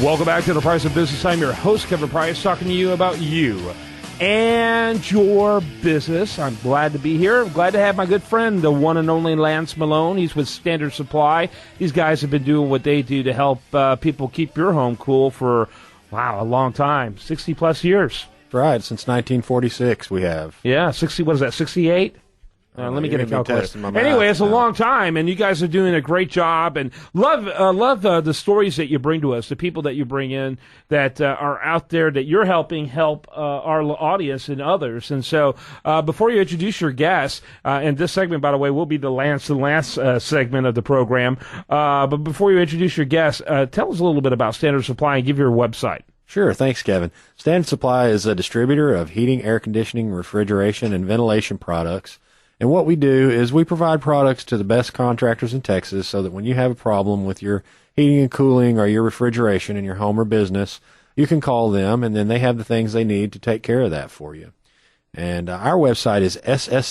Welcome back to The Price of Business. I'm your host, Kevin Price, talking to you about you and your business. I'm glad to be here. I'm glad to have my good friend, the one and only Lance Malone. He's with Standard Supply. These guys have been doing what they do to help people keep your home cool for, wow, a long time, 60-plus years. Right, since 1946 we have. Yeah, 60, what is that, 68? Let me get a calculator. Anyway, it's a long time, and you guys are doing a great job. And love the stories that you bring to us, the people that you bring in that are out there that you're helping our audience and others. And so, before you introduce your guests, and this segment, by the way, will be the Lance segment of the program. But before you introduce your guests, tell us a little bit about Standard Supply and give your website. Sure, thanks, Kevin. Standard Supply is a distributor of heating, air conditioning, refrigeration, and ventilation products. And what we do is we provide products to the best contractors in Texas so that when you have a problem with your heating and cooling or your refrigeration in your home or business, you can call them, and then they have the things they need to take care of that for you. And our website is ssdhvac.com.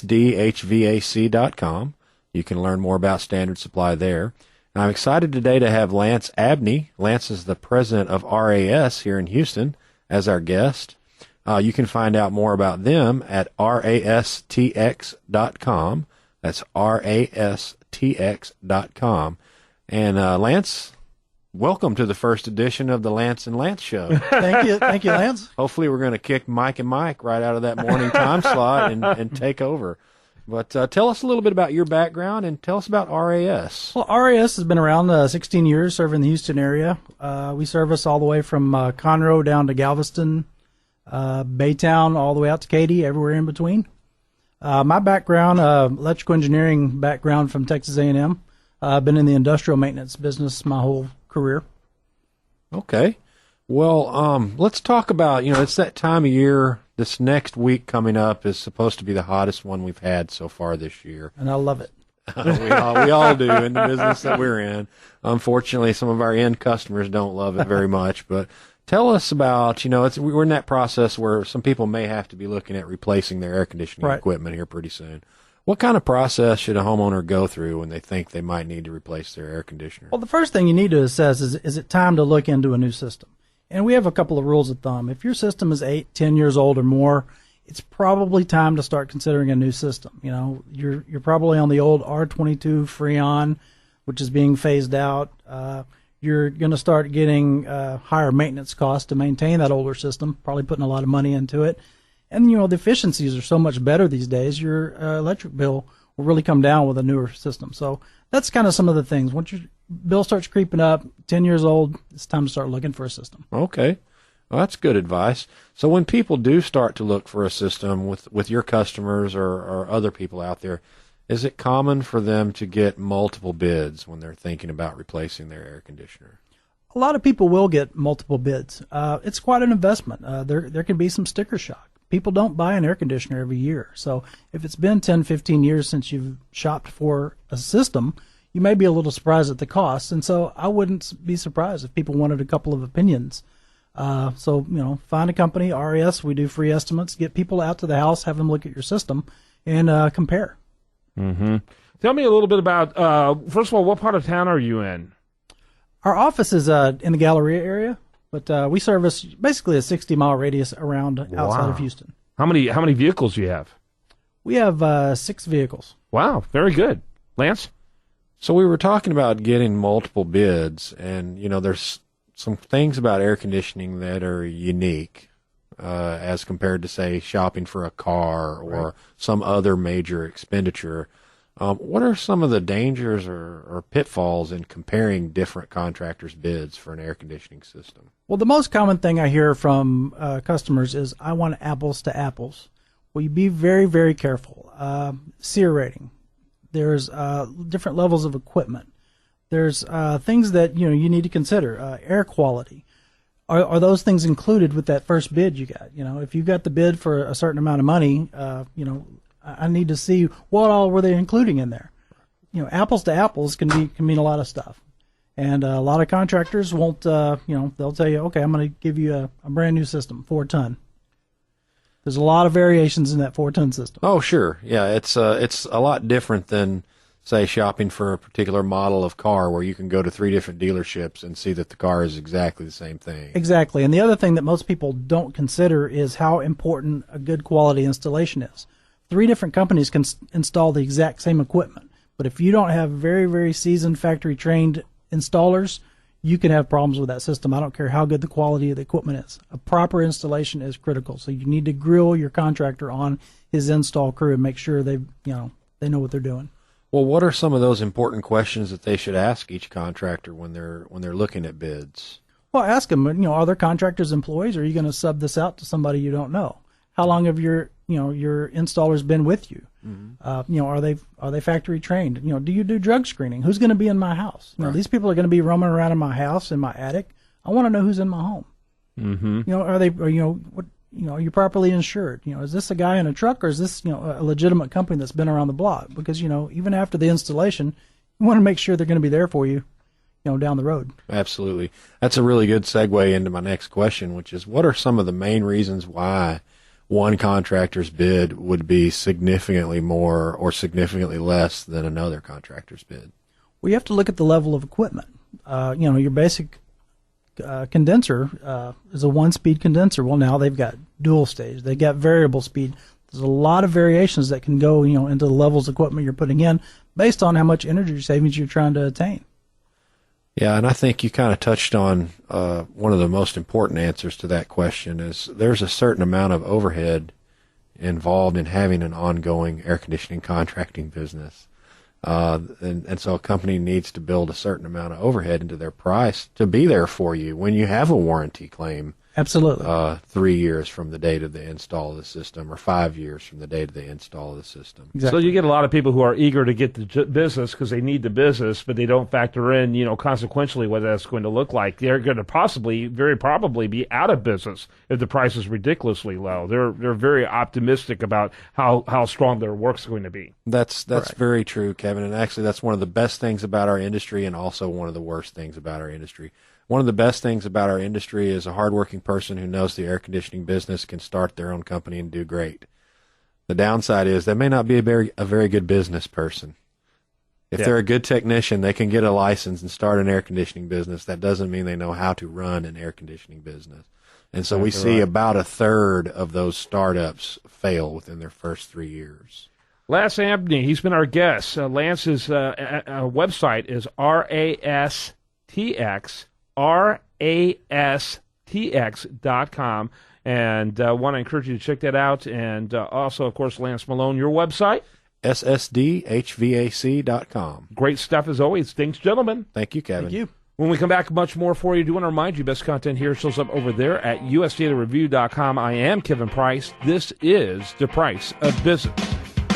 You can learn more about Standard Supply there. And I'm excited today to have Lance Abney. Lance is the president of RAS here in Houston as our guest. You can find out more about them at rastx.com. That's rastx.com. And Lance, welcome to the first edition of the Lance and Lance Show. Thank you, Lance. Hopefully we're going to kick Mike and Mike right out of that morning time slot and take over. But tell us a little bit about your background and tell us about RAS. Well, RAS has been around 16 years serving the Houston area. We service all the way from Conroe down to Galveston, Baytown, all the way out to Katy, everywhere in between. My background, electrical engineering background from Texas A&M. I've been in the industrial maintenance business my whole career. Okay. Well, let's talk about, it's that time of year. This next week coming up is supposed to be the hottest one we've had so far this year. And I love it. we all do in the business that we're in. Unfortunately, some of our end customers don't love it very much, but tell us about, we're in that process where some people may have to be looking at replacing their air conditioning equipment here pretty soon. What kind of process should a homeowner go through when they think they might need to replace their air conditioner? Well, the first thing you need to assess is it time to look into a new system? And we have a couple of rules of thumb. If your system is 8, 10 years old or more, it's probably time to start considering a new system. You're probably on the old R22 Freon, which is being phased out. You're going to start getting higher maintenance costs to maintain that older system, probably putting a lot of money into it. And, the efficiencies are so much better these days, your electric bill will really come down with a newer system. So that's kind of some of the things. Once your bill starts creeping up, 10 years old, it's time to start looking for a system. Okay. Well, that's good advice. So when people do start to look for a system with your customers or other people out there, is it common for them to get multiple bids when they're thinking about replacing their air conditioner? A lot of people will get multiple bids. It's quite an investment. There can be some sticker shock. People don't buy an air conditioner every year. So if it's been 10, 15 years since you've shopped for a system, you may be a little surprised at the cost. And so I wouldn't be surprised if people wanted a couple of opinions. So, find a company, RAS, we do free estimates, get people out to the house, have them look at your system, and compare. Mm-hmm. Tell me a little bit about, first of all, what part of town are you in? Our office is in the Galleria area, but we service basically a 60-mile radius around outside of Houston. How many vehicles do you have? We have 6 vehicles. Wow, very good. Lance? So we were talking about getting multiple bids, and, there's some things about air conditioning that are unique as compared to, say, shopping for a car or some other major expenditure. What are some of the dangers or pitfalls in comparing different contractors' bids for an air conditioning system? Well, the most common thing I hear from customers is, I want apples to apples. Well, you be very, very careful. SEER rating. There's different levels of equipment. There's things that you need to consider. Air quality. Are those things included with that first bid you got? If you got the bid for a certain amount of money, I need to see what all were they including in there. Apples to apples can mean a lot of stuff, and a lot of contractors won't. They'll tell you, okay, I'm going to give you a brand new system, 4-ton. There's a lot of variations in that 4-ton system. Oh, sure, yeah, it's a lot different than say, shopping for a particular model of car where you can go to 3 different dealerships and see that the car is exactly the same thing. Exactly. And the other thing that most people don't consider is how important a good quality installation is. 3 different companies can install the exact same equipment, but if you don't have very, very seasoned factory-trained installers, you can have problems with that system. I don't care how good the quality of the equipment is. A proper installation is critical. So you need to grill your contractor on his install crew and make sure they know what they're doing. Well, what are some of those important questions that they should ask each contractor when they're looking at bids? Well, ask them, are their contractors employees, or are you going to sub this out to somebody you don't know? How long have your installers been with you? Mm-hmm. Are they factory trained? Do you do drug screening? Who's going to be in my house? Right. These people are going to be roaming around in my house, in my attic. I want to know who's in my home. Mm-hmm. Are you properly insured? Is this a guy in a truck, or is this a legitimate company that's been around the block? Because even after the installation, you want to make sure they're going to be there for you, down the road. Absolutely. That's a really good segue into my next question, which is, what are some of the main reasons why one contractor's bid would be significantly more or significantly less than another contractor's bid? Well, you have to look at the level of equipment. Your basic condenser is a 1-speed condenser. Well, now they've got dual stage. They've got variable speed. There's a lot of variations that can go, into the levels of equipment you're putting in based on how much energy savings you're trying to attain. Yeah, and I think you kind of touched on one of the most important answers to that question is there's a certain amount of overhead involved in having an ongoing air conditioning contracting business. And so a company needs to build a certain amount of overhead into their price to be there for you when you have a warranty claim. Absolutely. 3 years from the date of the install of the system, or 5 years from the date of the install of the system. Exactly. So you get a lot of people who are eager to get the business because they need the business, but they don't factor in, consequentially what that's going to look like. They're going to very probably be out of business if the price is ridiculously low. They're very optimistic about how strong their work's going to be. That's right. Very true, Kevin. And actually, that's one of the best things about our industry, and also one of the worst things about our industry. One of the best things about our industry is a hardworking person who knows the air conditioning business can start their own company and do great. The downside is they may not be a very good business person. If they're a good technician, they can get a license and start an air conditioning business. That doesn't mean they know how to run an air conditioning business. And so we see about a third of those startups fail within their first 3 years. Lance Abney, he's been our guest. Lance's website is rastx.com, and want to encourage you to check that out. And also, of course, Lance Malone, your website? ssdhvac.com. Great stuff as always. Thanks, gentlemen. Thank you, Kevin. Thank you. When we come back, much more for you. I do want to remind you, best content here shows up over there at usdatareview.com. I am Kevin Price. This is The Price of Business.